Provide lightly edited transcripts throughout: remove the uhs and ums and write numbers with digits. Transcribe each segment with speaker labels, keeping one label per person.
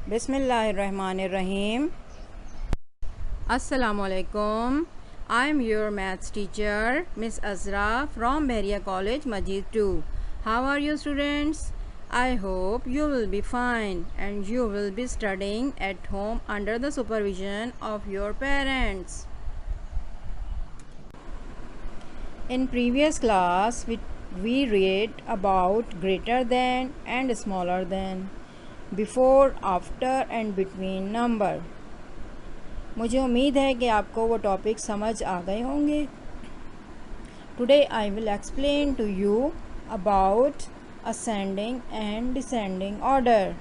Speaker 1: Bismillahirrahmanirrahim. Assalamu alaikum. I am your maths teacher, Miss Azra from Bahria College, Majid 2. How are you students? I hope you will be fine and you will be studying at home under the supervision of your parents. In previous class, we read about greater than and smaller than, before, after and between number. मुझे उम्मीद है कि आपको वो topic समझ आ गए होंगे. Today I will explain to you about ascending and descending order.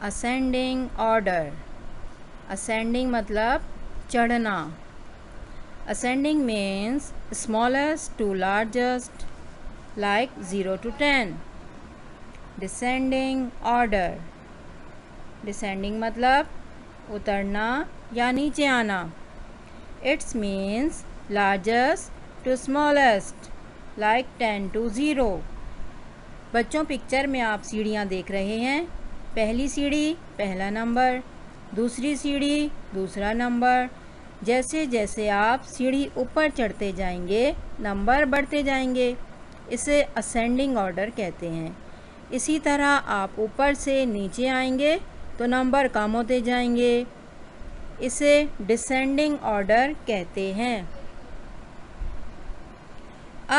Speaker 1: Ascending order. Ascending मतलब चढ़ना. Ascending means smallest to largest, like 0 to 10. Descending order. Descending मतलब उतरना या नीचे आना. It means largest to smallest, like 10 to 0. बच्चों, picture में आप सीढ़ियाँ देख रहे हैं. पहली सीढ़ी पहला नंबर, दूसरी सीढ़ी दूसरा नंबर. जैसे जैसे आप सीढ़ी ऊपर चढ़ते जाएंगे नंबर बढ़ते जाएंगे. इसे असेंडिंग ऑर्डर कहते हैं. इसी तरह आप ऊपर से नीचे आएंगे तो नंबर कम होते जाएंगे. इसे डिसेंडिंग ऑर्डर कहते हैं.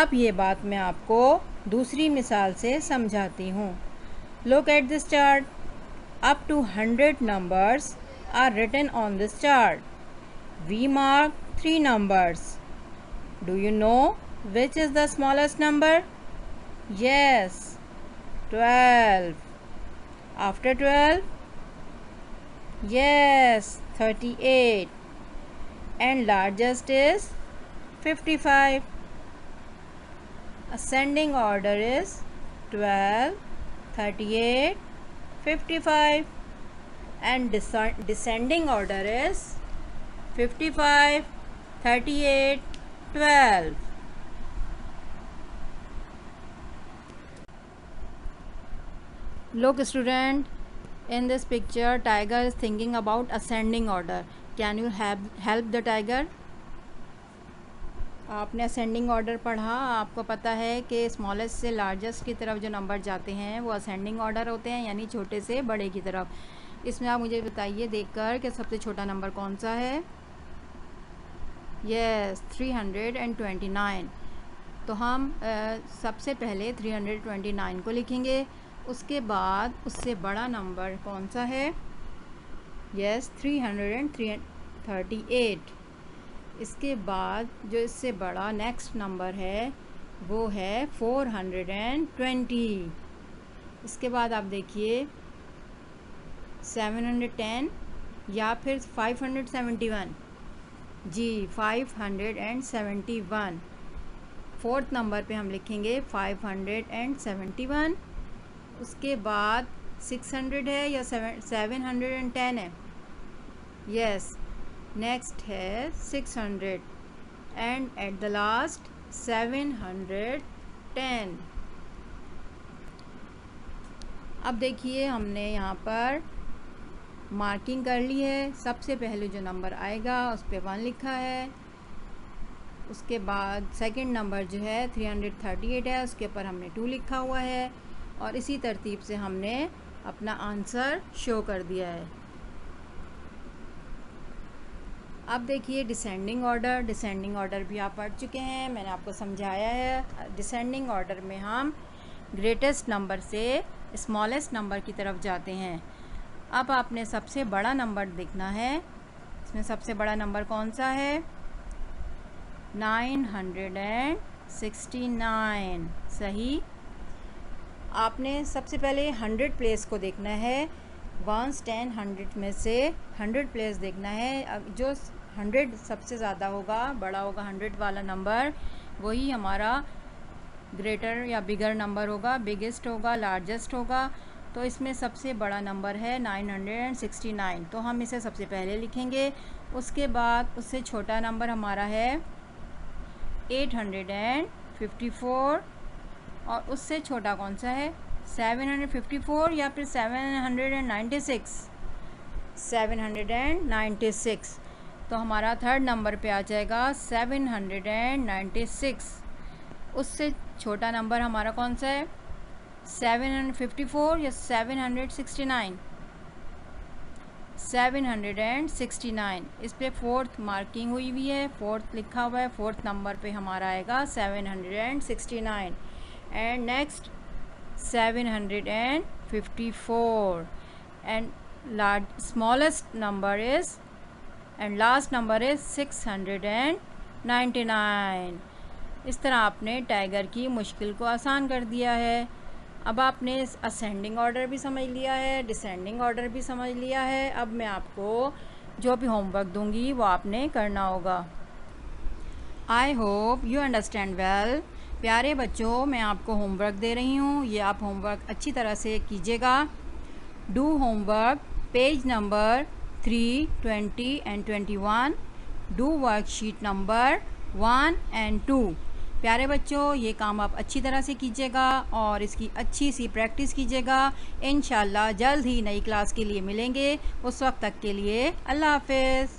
Speaker 1: अब ये बात मैं आपको दूसरी मिसाल से समझाती हूँ. Look at this chart. Up to 100 numbers are written on this chart. We mark 3 numbers. Do you know which is the smallest number? Yes, 12. After 12? Yes, 38. And largest is 55. Ascending order is 12, 38, 55. And descending order is 55, 38, 12. Look student, in this picture tiger is thinking about ascending order. Can you help the tiger? आपने ascending order पढ़ा. आपको पता है कि smallest से largest की तरफ जो नंबर जाते हैं वो असेंडिंग ऑर्डर होते हैं, यानी छोटे से बड़े की तरफ. इसमें आप मुझे बताइए देखकर कि सबसे छोटा नंबर कौन सा है. यस, 329. तो हम सबसे पहले 329 को लिखेंगे. उसके बाद उससे बड़ा नंबर कौन सा है. यस, 338. इसके बाद जो इससे बड़ा नेक्स्ट नंबर है वो है 420. इसके बाद आप देखिए 710 या फिर 571. जी, 571. फोर्थ नंबर पे हम लिखेंगे 571. उसके बाद 600 है या 710 है. यस, नेक्स्ट है 600 एंड एट द लास्ट 710. अब देखिए हमने यहाँ पर मार्किंग कर ली है. सबसे पहले जो नंबर आएगा उस पर 1 लिखा है. उसके बाद सेकंड नंबर जो है 338 है, उसके ऊपर हमने 2 लिखा हुआ है. और इसी तरतीब से हमने अपना आंसर शो कर दिया है. अब देखिए डिसेंडिंग ऑर्डर. डिसेंडिंग ऑर्डर भी आप पढ़ चुके हैं, मैंने आपको समझाया है. डिसेंडिंग ऑर्डर में हम ग्रेटेस्ट नंबर से स्मॉलेस्ट नंबर की तरफ जाते हैं. अब आपने सबसे बड़ा नंबर देखना है. इसमें सबसे बड़ा नंबर कौन सा है. 969. सही. आपने सबसे पहले 100 प्लेस को देखना है. 1, 10, 100 में से 100 प्लेस देखना है. जो 100 सबसे ज़्यादा होगा, बड़ा होगा 100 वाला नंबर, वही हमारा ग्रेटर या बिगर नंबर होगा, बिगेस्ट होगा, लार्जेस्ट होगा. तो इसमें सबसे बड़ा नंबर है 969. तो हम इसे सबसे पहले लिखेंगे. उसके बाद उससे छोटा नंबर हमारा है 854 और उससे छोटा कौन सा है 754 या फिर 796? 796। तो हमारा थर्ड नंबर पे आ जाएगा 796। उससे छोटा नंबर हमारा कौन सा है? 754 या 769? 769। इस पे फोर्थ मार्किंग हुई हुई है, फोर्थ लिखा हुआ है, फोर्थ नंबर पे हमारा आएगा 769। And next 754 and smallest number is and last number is 699। इस तरह आपने टाइगर की मुश्किल को आसान कर दिया है। अब आपने असेंडिंग ऑर्डर भी समझ लिया है, डिसेंडिंग ऑर्डर भी समझ लिया है। अब मैं आपको जो भी होमवर्क दूंगी वो आपने करना होगा। I hope you understand well. प्यारे बच्चों, मैं आपको होमवर्क दे रही हूँ, ये आप होमवर्क अच्छी तरह से कीजिएगा। Do homework page number 3, 20 and 21। Do worksheet number 1 and 2। प्यारे बच्चों, ये काम आप अच्छी तरह से कीजिएगा और इसकी अच्छी सी प्रैक्टिस कीजिएगा। इंशाल्लाह जल्द ही नई क्लास के लिए मिलेंगे। उस वक्त तक के लिए अल्लाह हाफ़िज़।